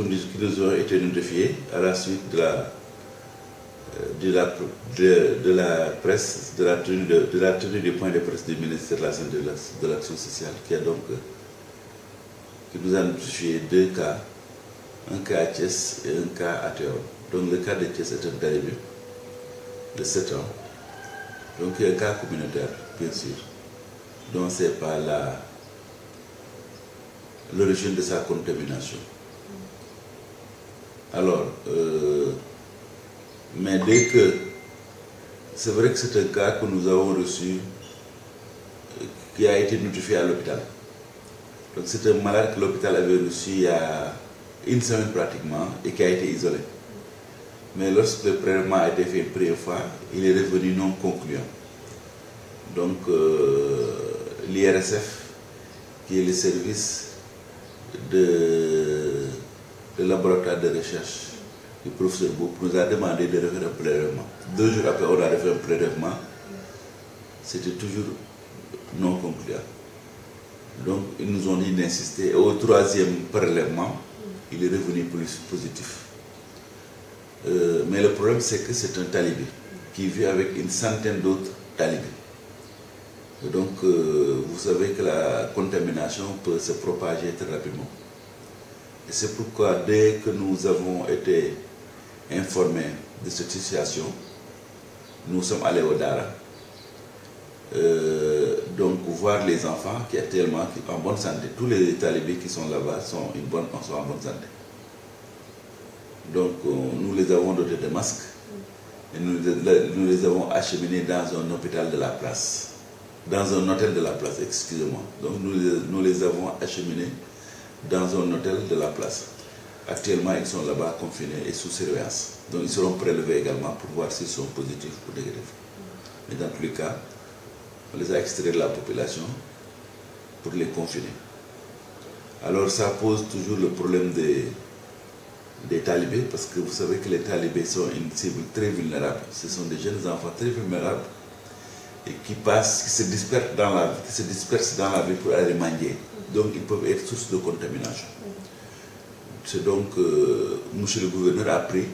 nous ont été notifiés à la suite de la presse, de la tenue du point de presse du ministère de la Santé et de l'Action sociale, qui nous a notifié 2 cas, un cas à Thiès et un cas à Théo. Donc le cas de Thiès est un talibé de 7 ans. Donc il y a un cas communautaire, bien sûr, dont ce n'est pas l'origine de sa contamination. Alors, mais dès que, c'est vrai que c'est un cas que nous avons reçu, qui a été notifié à l'hôpital. Donc c'est un malade que l'hôpital avait reçu il y a 1 semaine pratiquement et qui a été isolé. Mais lorsque le prélèvement a été fait une première fois, il est revenu non concluant. Donc l'IRSF, qui est le service de laboratoire de recherche du professeur Bouk, nous a demandé de refaire un prélèvement. 2 jours après, on a refait un prélèvement. C'était toujours non concluant. Donc ils nous ont dit d'insister. Et au 3e prélèvement, il est revenu positif. Mais le problème, c'est que c'est un talibé qui vit avec une centaine d'autres talibés. Et donc, vous savez que la contamination peut se propager très rapidement. Et c'est pourquoi, dès que nous avons été informés de cette situation, nous sommes allés au Dara. Donc, voir les enfants qui actuellement sont en bonne santé. Tous les talibés qui sont là-bas sont en bonne santé. Donc, nous les avons dotés de masques et nous les avons acheminés dans un hôpital de la place. Dans un hôtel de la place, excusez-moi. Donc, nous les avons acheminés dans un hôtel de la place. Actuellement, ils sont là-bas confinés et sous surveillance. Donc, ils seront prélevés également pour voir s'ils sont positifs ou négatifs. Mais dans tous les cas, on les a extraits de la population pour les confiner. Alors, ça pose toujours le problème des talibés, parce que vous savez que les talibés sont une cible très vulnérable. Ce sont des jeunes enfants très vulnérables et qui se dispersent dans la ville pour aller manger. Donc ils peuvent être source de contamination. C'est donc monsieur le gouverneur a pris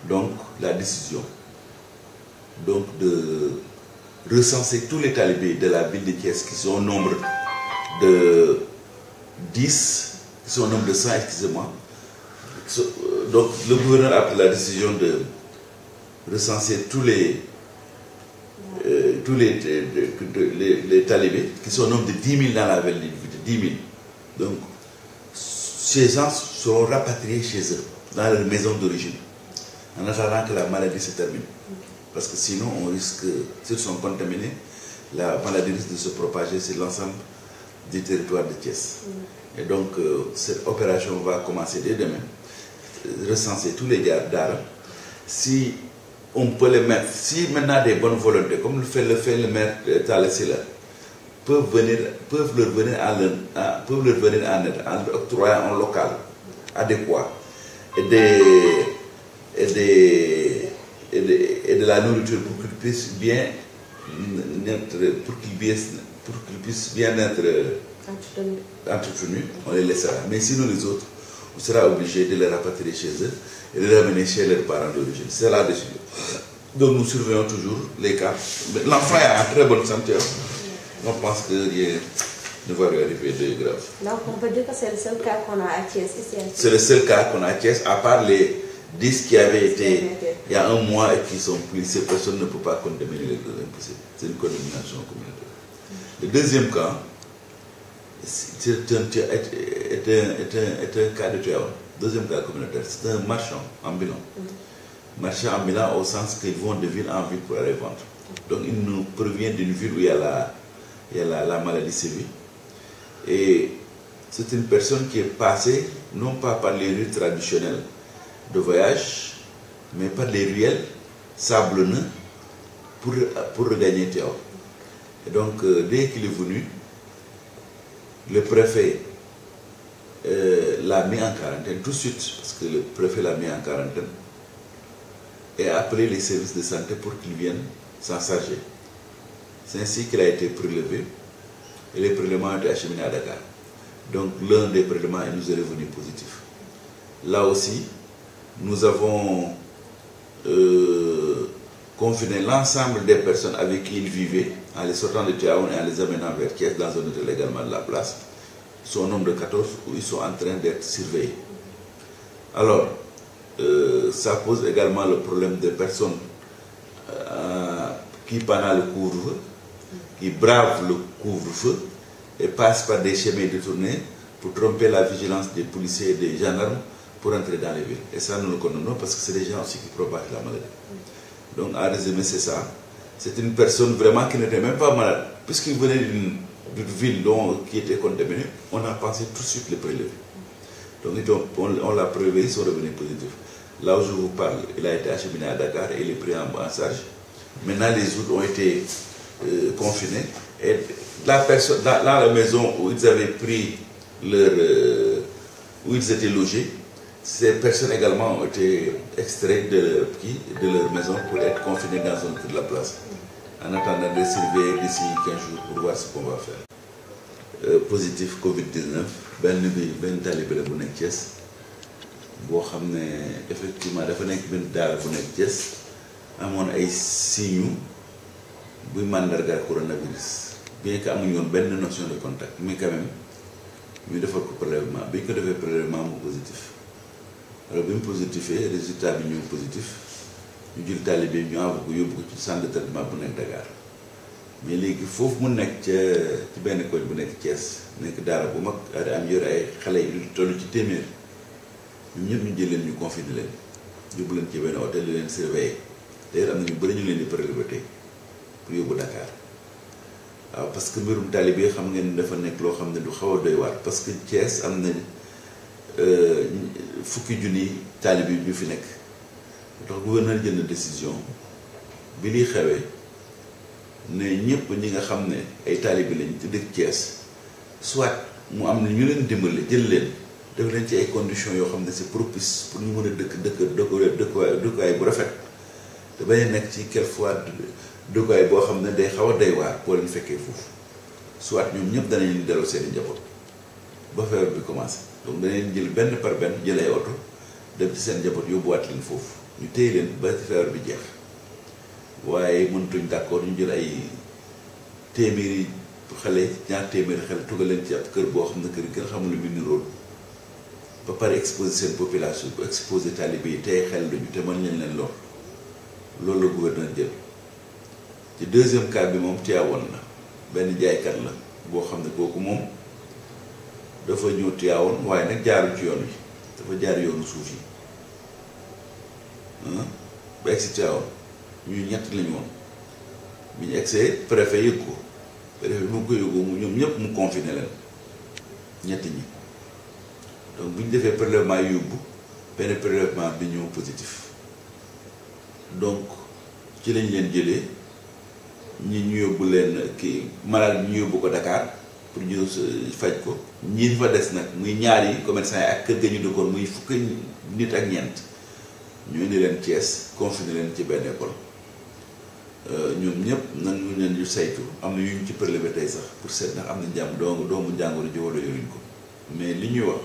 donc la décision donc de recenser tous les talibés de la ville de Thiès qui sont au nombre de 10, qui sont au nombre de 100, excusez-moi. Donc le gouverneur a pris la décision de recenser tous les talibés qui sont au nombre de 10 000 dans la ville de 10 000. Donc ces gens seront rapatriés chez eux, dans leur maison d'origine, en attendant que la maladie se termine. Parce que sinon, on risque, s'ils sont contaminés, la maladie risque de se propager sur l'ensemble du territoire de Thiès. Et donc cette opération va commencer dès demain. Recenser tous les Dara. Si on peut les mettre, si maintenant des bonnes volontés, comme le fait le maire Thalessila, peuvent leur venir en aide, en octroyant un local adéquat et de la nourriture pour qu'ils puissent bien être entretenus, on les laissera. Mais sinon les autres, on sera obligé de les rapatrier chez eux et de les ramener chez leurs parents d'origine. C'est la décision. Donc nous surveillons toujours les cas. L'enfant est en très bonne santé. On pense que rien ne va lui arriver de grave. Donc on peut dire que c'est le seul cas qu'on a à Thiès ici. C'est le seul cas qu'on a à Thiès, à part les 10 qui avaient été il y a 1 mois et qui sont pris. Ces personnes ne peuvent pas contaminer les deux, impossible. C'est une contamination communautaire. Le deuxième cas, c'est un cas de tueur. Deuxième cas communautaire, c'est un marchand ambulant. Marchand ambulant au sens qu'ils vont de ville en ville pour aller vendre. Donc il nous provient d'une ville où il y a la maladie sévère. Et c'est une personne qui est passée, non pas par les rues traditionnelles de voyage, mais par les ruelles sablonneuses pour regagner Théo. Et donc dès qu'il est venu, le préfet l'a mis en quarantaine tout de suite, parce que le préfet l'a mis en quarantaine, et a appelé les services de santé pour qu'ils viennent s'en charger. C'est ainsi qu'il a été prélevé, et les prélèvements ont été acheminés à Dakar. Donc l'un des prélèvements nous est revenu positif. là aussi nous avons confiné l'ensemble des personnes avec qui ils vivaient en les sortant de Tivaouane et en les amenant vers Thiès dans un hôtel également de la place. Ils sont au nombre de 14 où ils sont en train d'être surveillés. Alors, ça pose également le problème des personnes qui, pendant le couvre-feu, qui bravent le couvre-feu et passent par des chemins détournés pour tromper la vigilance des policiers et des gendarmes pour entrer dans les villes. Et ça, nous le condamnons parce que c'est des gens aussi qui propagent la maladie. Donc, en résumé, c'est ça. C'est une personne vraiment qui n'était même pas malade. Puisqu'il venait d'une ville qui était contaminée, on a pensé tout de suite les prélever. Donc, on l'a prélevé, ils sont revenus positifs. Là où je vous parle, il a été acheminé à Dakar et il est pris en charge. Maintenant, les autres ont été confinés. Et la personne, dans la maison où ils avaient pris leur... où ils étaient logés, ces personnes également ont été extraites de leur maison pour être confinées dans un autre de la place. En attendant de surveiller d'ici 15 jours pour voir ce qu'on va faire. Positif Covid-19, ben talibé la bu nekk Thiès boo xam ne effectivement dafa nekk benn daara bu nekk Thiès amoon ay signes buy màndargaal coronavirus bien que amuñu woon benn notion de contact mais quand même ñu defal ko prélèvement bi ñu ko defee prélèvement mu positif alors bi mu positifee résultat bi ñëw positif ñu jël talibé ñu envoyé ko yóbbu ko ci centre de traitement bu nekk Dakar mais léegi foofu mu nekk ci benn koñ bu nekk Thiès nekk daara bu mag am yore ay xale yu toll ci téeméer ñun ñëpp ñu jël leen ñu confiné leen yóbbu leen ci benn hôtel di leen surveiller d'ailleurs am na ñu bëri ñu leen di prélever tey pour yóbbu Dakar waaw parce que mbirum talibé xam ngeen dafa nekk loo xam ne du xaw a doy waar parce que Thiès am na fukki junni talibé yu ñu fi nekk tax gouverneur jël na décision bi liy xewee ne ñëpp ñi nga xam ne ay talibé lañ ci dëkk Thiès soit mu am na ñu leen dimbale jël leen def leen ci ay conditions yoo xam ne c'est propice pour ñu mën a dëkkuwaay bu rafet te bañ a nekk ci quelquefois dëkkuwaay boo xam ne day xaw a doy waar boo leen fekkee foofu soit ñoom ñëpp danañ leen delloo seen i njaboot ba feebar bi commencé donc danañ jël benn par benn jël ay oto dem ci seen njaboot yóbbuwaat leen foofu ñu téye leen ba feebar bi jeex waaye mëntuñ d'accord ñu jël ay téeméeri xale ñaar téeméeri xale tugal leen ci ab kër boo xam ne kër kenn xamul lu mu niróol ba pare exposer seen population bu exposer talibé yi tey xel lañu te mën leen lor loolu la gouverneur jël ci deuxième cas bi moom Tivaouane la benn jaaykat la boo xam ne kooku moom dafa ñëw Tivaouane waaye nag jaaru ci yoon wi dafa jaar yoonu suuf yi ba egsi Tivaouane ñu ñett lañu woon bi ñu egsee préfet yëg ko préfet bi mu ko yëgoo mu ñoom ñëpp mu confiné leen ñett ñi donc bu ñu defee prélèvement yóbbu benn prélèvement bi ñëw positif donc ci lañ leen jëlee ñi ñu yóbbu leen kii malade bi ñu yóbbu ko Dakar pour ñu faj ko ñi fa des nag muy ñaari commerçant yi ak kër ga ñu dëkkoon muy fukki nit ak ñeent ñu indi leen Thiès confiné leen ci benn école ñoom ñëpp nag ñu leen ñu saytu am na yu ñu ci prélevé tey sax pour seet ndax am na doomu jàngoro ji wala yoruñ ko mais li ñuy wax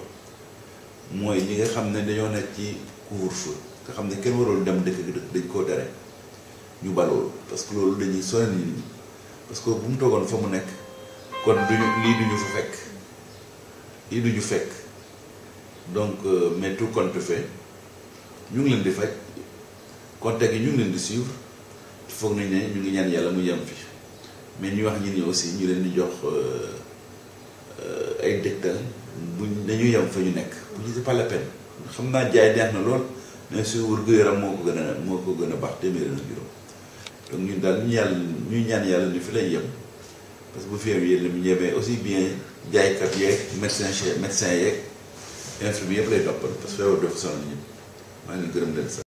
mooy ñi nga xam ne dañoo nekk ci couvre-feu nga xam ne kenn warul dem dëkk dañ koo tere ñu baloolu parce que loolu dañuy sonal nit ñi parce que bu mu toogoon fa mu nekk kon lii duñu fekk donc mais tout compte fait ñu ngi leen di faj contact yi ñu ngi leen di suivre foog nañ ne ñu ngi ñaan yàlla mu yem fi mais ñu wax ñi ni aussi ñu leen di jox ay dëgtal buñ dañuy yem fa ñu nekk bu ñu c'est pas la peine xam naa jaay neex na lool mais su wér-gu-yaram moo ko gën a baax téeméeri na juróom donc ñun daal ñuy ñaan yàlla ni fi lay yem parce que bu feebar yéen mu ñemee aussi bien jaaykat yeeg médecin yeeg infirmier yëpp lay toppal parce que feebar dafa sonal ñun maa ngi leen gërëm leen sax